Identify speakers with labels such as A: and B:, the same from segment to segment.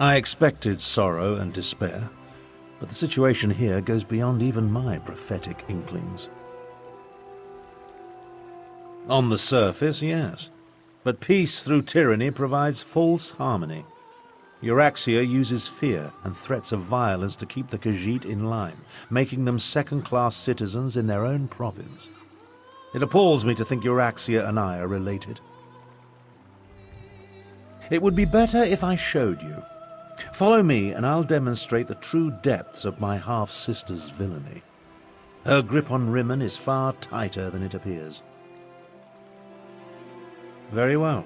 A: I expected sorrow and despair, but the situation here goes beyond even my prophetic inklings. On the surface, yes, but peace through tyranny provides false harmony. Euraxia uses fear and threats of violence to keep the Khajiit in line, making them second-class citizens in their own province. It appalls me to think Euraxia and I are related. It would be better if I showed you. Follow me and I'll demonstrate the true depths of my half-sister's villainy. Her grip on Rimmen is far tighter than it appears. Very well.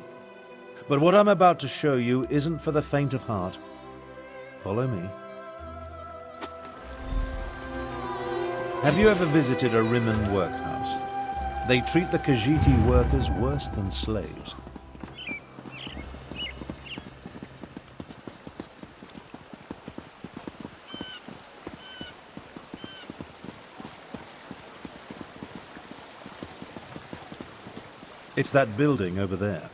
A: But what I'm about to show you isn't for the faint of heart. Follow me. Have you ever visited a Rimmen workhouse? They treat the Khajiiti workers worse than slaves. It's that building over there.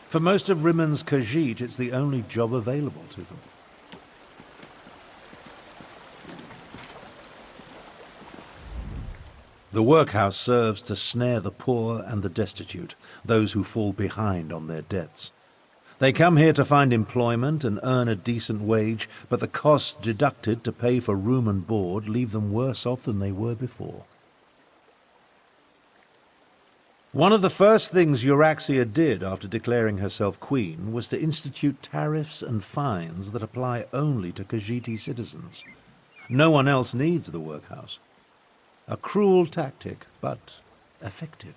A: For most of Rimmen's Khajiit, it's the only job available to them. The workhouse serves to snare the poor and the destitute, those who fall behind on their debts. They come here to find employment and earn a decent wage, but the costs deducted to pay for room and board leave them worse off than they were before. One of the first things Euraxia did after declaring herself queen was to institute tariffs and fines that apply only to Khajiiti citizens. No one else needs the workhouse. A cruel tactic, but effective.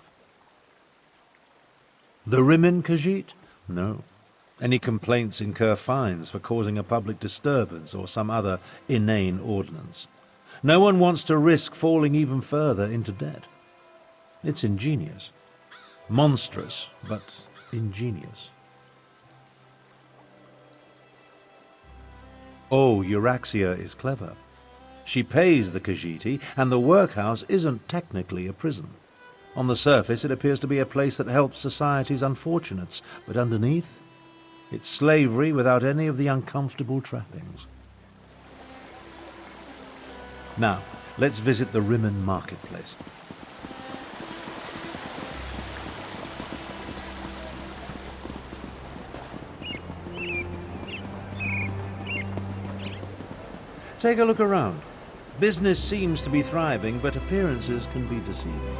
A: The Rimmen Khajiit? No. Any complaints incur fines for causing a public disturbance or some other inane ordinance. No one wants to risk falling even further into debt. It's ingenious. Monstrous, but ingenious. Oh, Euraxia is clever. She pays the Khajiiti, and the workhouse isn't technically a prison. On the surface, it appears to be a place that helps society's unfortunates, but underneath, it's slavery without any of the uncomfortable trappings. Now, let's visit the Rimmen marketplace. Take a look around. Business seems to be thriving, but appearances can be deceiving.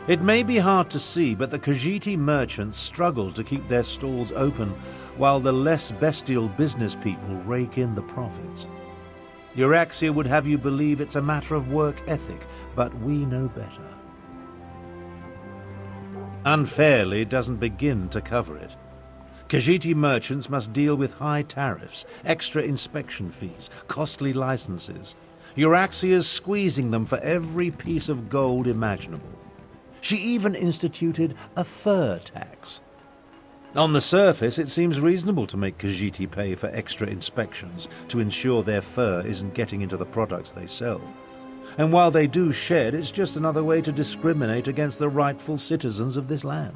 A: It may be hard to see, but the Khajiiti merchants struggle to keep their stalls open, while the less bestial business people rake in the profits. Euraxia would have you believe it's a matter of work ethic, but we know better. Unfairly doesn't begin to cover it. Khajiiti merchants must deal with high tariffs, extra inspection fees, costly licenses. Euraxia's squeezing them for every piece of gold imaginable. She even instituted a fur tax. On the surface, it seems reasonable to make Khajiiti pay for extra inspections to ensure their fur isn't getting into the products they sell. And while they do shed, it's just another way to discriminate against the rightful citizens of this land.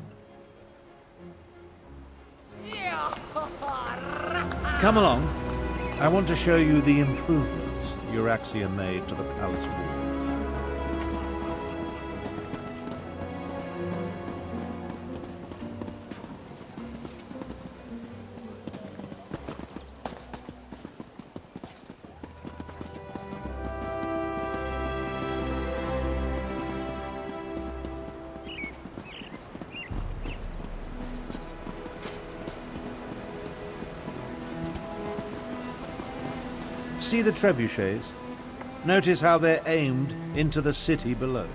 A: Come along. I want to show you the improvements Euraxia made to the palace wall. See the trebuchets? Notice how they're aimed into the city below.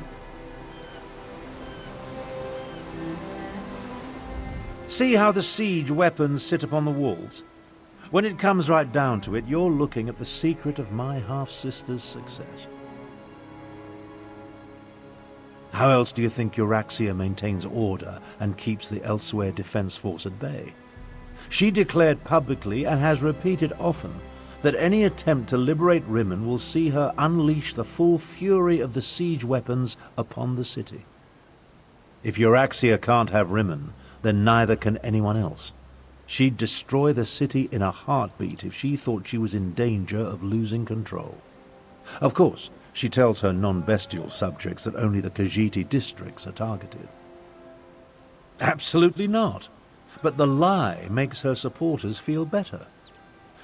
A: See how the siege weapons sit upon the walls? When it comes right down to it, you're looking at the secret of my half-sister's success. How else do you think Euraxia maintains order and keeps the Elsweyr defense force at bay? She declared publicly, and has repeated often, that any attempt to liberate Rimmon will see her unleash the full fury of the siege weapons upon the city. If Euraxia can't have Rimmon, then neither can anyone else. She'd destroy the city in a heartbeat if she thought she was in danger of losing control. Of course, she tells her non-bestial subjects that only the Khajiit districts are targeted. Absolutely not. But the lie makes her supporters feel better.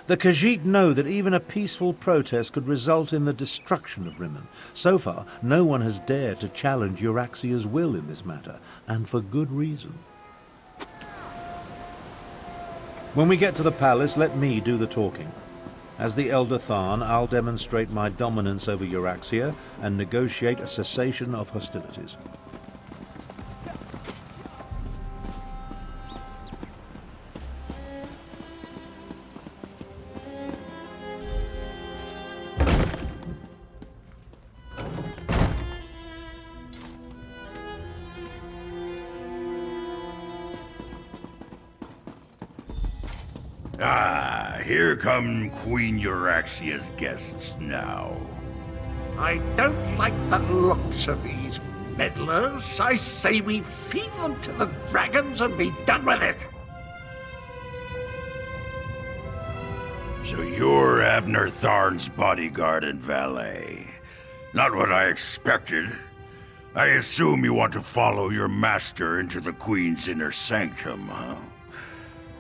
A: The Khajiit know that even a peaceful protest could result in the destruction of Rimmon. So far, no one has dared to challenge Euraxia's will in this matter, and for good reason. When we get to the palace, let me do the talking. As the Elder Tharn, I'll demonstrate my dominance over Euraxia and negotiate a cessation of hostilities.
B: Here come Queen Euraxia's guests now.
C: I don't like the looks of these meddlers. I say we feed them to the dragons and be done with it.
B: So you're Abner Tharn's bodyguard and valet. Not what I expected. I assume you want to follow your master into the Queen's inner sanctum, huh?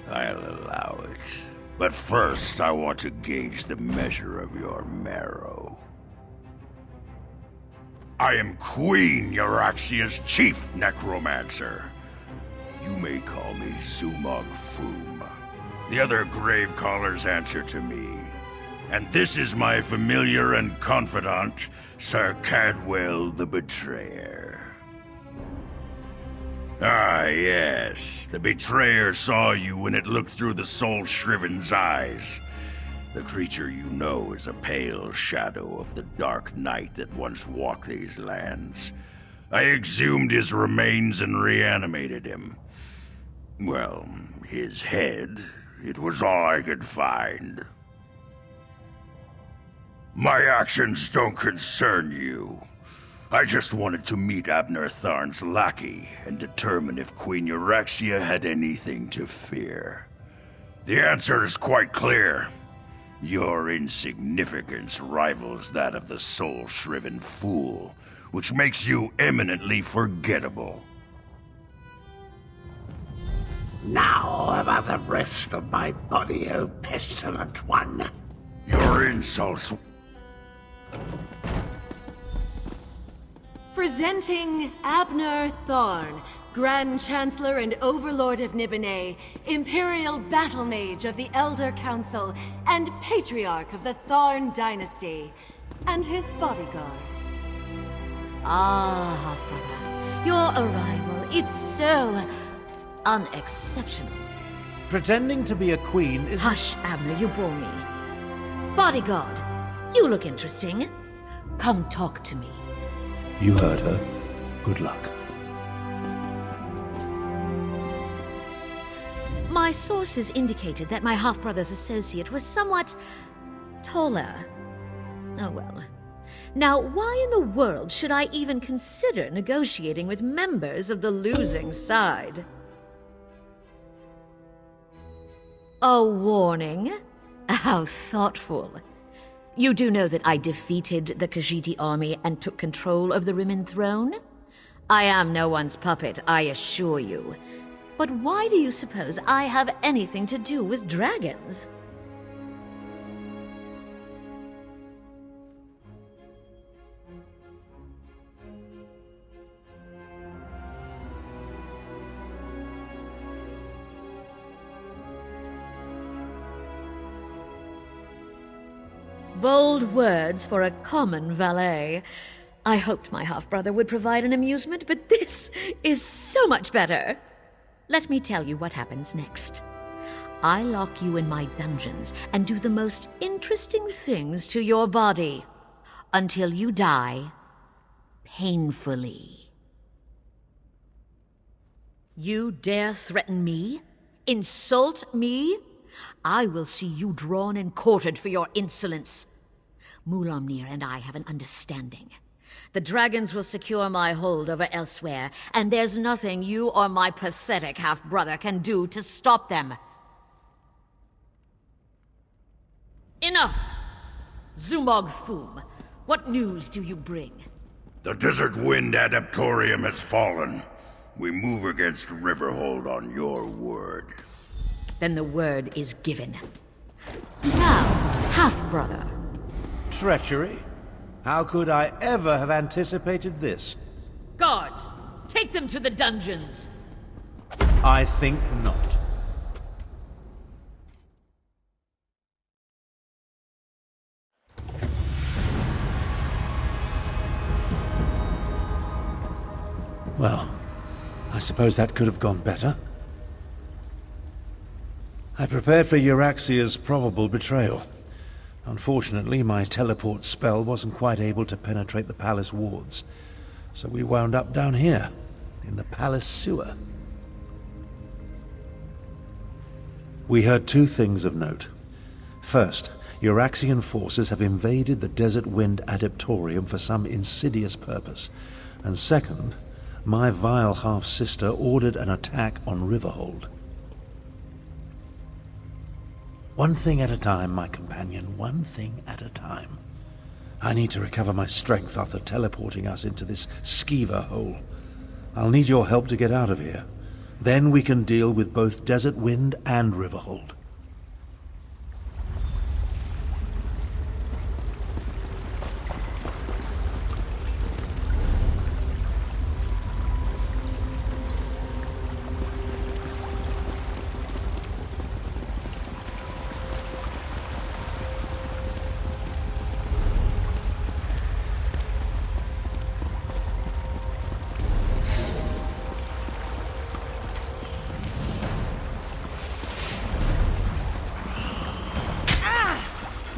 B: I'll allow it. But first, I want to gauge the measure of your marrow. I am Queen Euraxia's chief necromancer. You may call me Zumog Foom. The other grave callers answer to me. And this is my familiar and confidant, Sir Cadwell the Betrayer. Ah, yes. The Betrayer saw you when it looked through the soul-shriven's eyes. The creature you know is a pale shadow of the dark knight that once walked these lands. I exhumed his remains and reanimated him. Well, his head, it was all I could find. My actions don't concern you. I just wanted to meet Abner Tharn's lackey and determine if Queen Euraxia had anything to fear. The answer is quite clear. Your insignificance rivals that of the soul-shriven fool, which makes you eminently forgettable.
C: Now about the rest of my body, O pestilent one.
B: Your insults...
D: Presenting Abner Tharn, Grand Chancellor and Overlord of Nibonay, Imperial Battle Mage of the Elder Council, and Patriarch of the Tharn Dynasty, and his bodyguard.
E: Ah, half-brother, your arrival, it's so unexceptional.
A: Pretending to be a queen is...
E: Hush, Abner, you bore me. Bodyguard, you look interesting. Come talk to me.
A: You heard her. Good luck.
E: My sources indicated that my half-brother's associate was somewhat taller. Oh well. Now, why in the world should I even consider negotiating with members of the losing side? A warning? How thoughtful. You do know that I defeated the Khajiit army and took control of the Rimmon throne? I am no one's puppet, I assure you. But why do you suppose I have anything to do with dragons? Bold words for a common valet. I hoped my half-brother would provide an amusement, but this is so much better. Let me tell you what happens next. I lock you in my dungeons and do the most interesting things to your body until you die painfully. You dare threaten me? Insult me? I will see you drawn and quartered for your insolence. Mulamnir and I have an understanding. The dragons will secure my hold over Elsweyr, and there's nothing you or my pathetic half-brother can do to stop them. Enough! Zumog Foom, what news do you bring?
B: The Desert Wind Adaptorium has fallen. We move against Riverhold on your word.
E: Then the word is given. Now, half-brother.
A: Treachery? How could I ever have anticipated this?
E: Guards, take them to the dungeons!
A: I think not. Well, I suppose that could have gone better. I prepared for Euraxia's probable betrayal. Unfortunately, my teleport spell wasn't quite able to penetrate the palace wards, so we wound up down here, in the palace sewer. We heard two things of note. First, Euraxian forces have invaded the Desert Wind Adaptorium for some insidious purpose. And second, my vile half-sister ordered an attack on Riverhold. One thing at a time, my companion, one thing at a time. I need to recover my strength after teleporting us into this skeever hole. I'll need your help to get out of here. Then we can deal with both Desert Wind and Riverhold.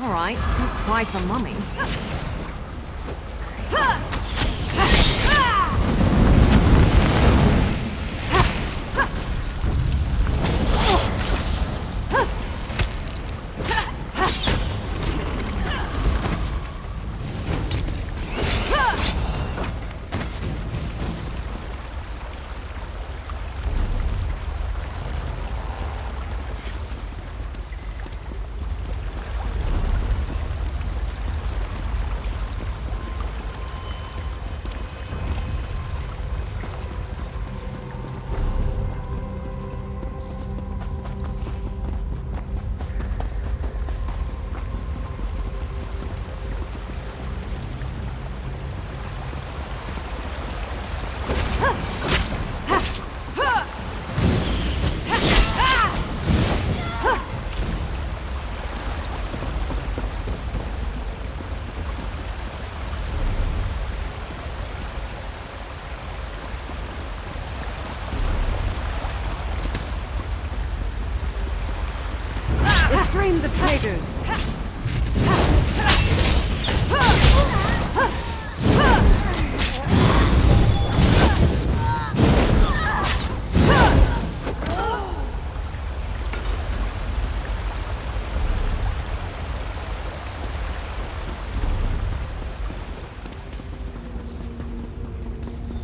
F: All right, not quite a mummy. Restrain the traitors!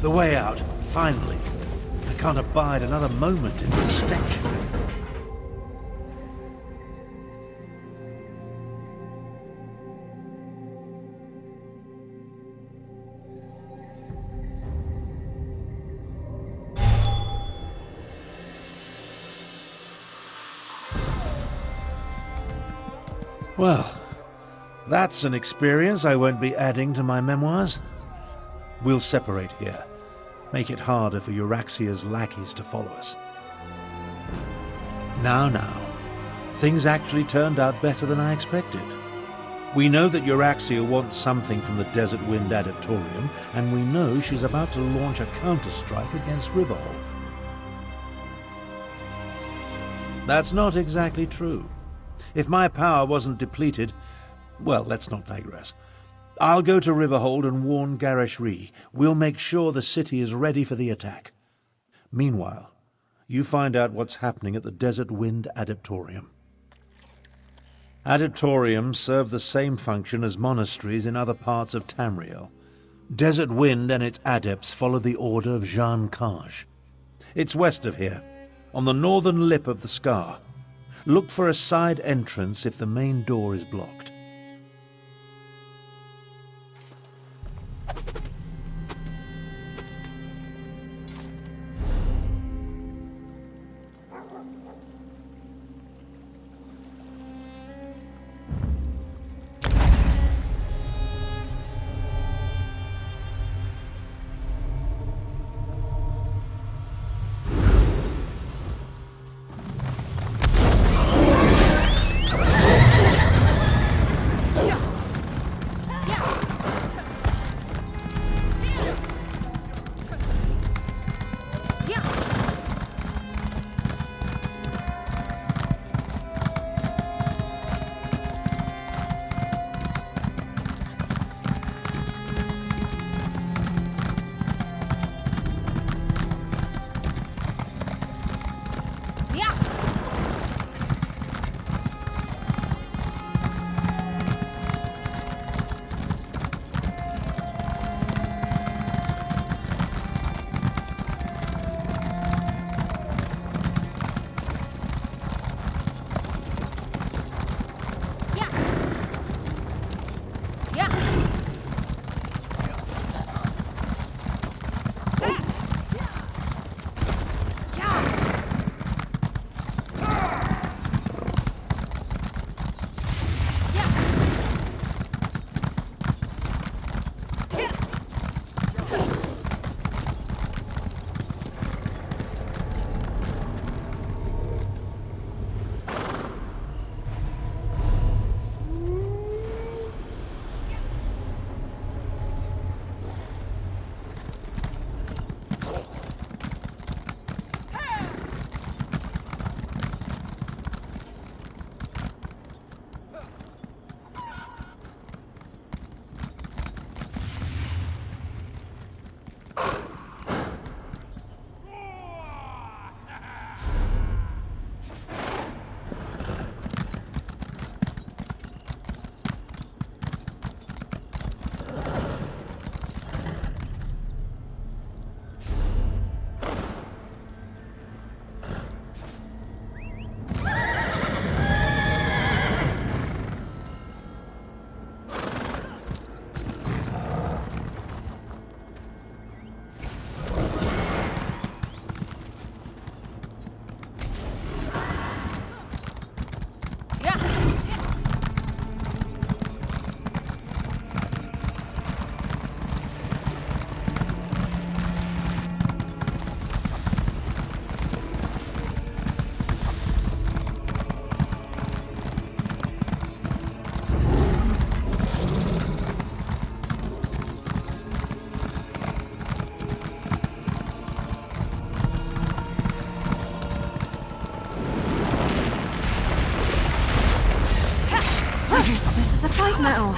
A: The way out, finally. I can't abide another moment in this stench. Well, that's an experience I won't be adding to my memoirs. We'll separate here. Make it harder for Euraxia's lackeys to follow us. Now. Things actually turned out better than I expected. We know that Euraxia wants something from the Desert Wind Adaptorium, and we know she's about to launch a counter-strike against Riverhold. That's not exactly true. If my power wasn't depleted, well, let's not digress. I'll go to Riverhold and warn Garishri. We'll make sure the city is ready for the attack. Meanwhile, you find out what's happening at the Desert Wind Adaptorium. Adeptoriums serve the same function as monasteries in other parts of Tamriel. Desert Wind and its adepts follow the order of Jean Kaj. It's west of here, on the northern lip of the scar. Look for a side entrance if the main door is blocked.
F: Right now.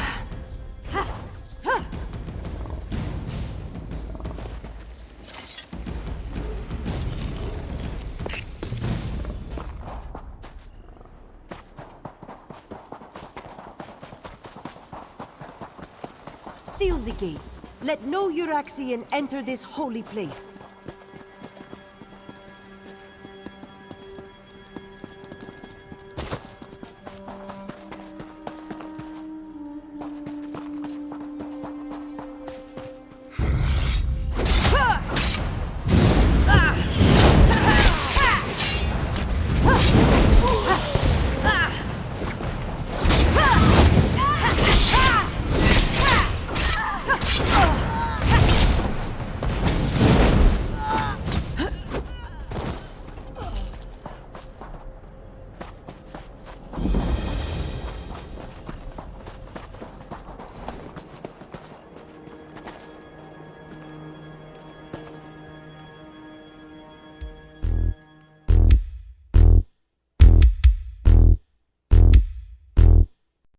G: Seal the gates. Let no Euraxian enter this holy place.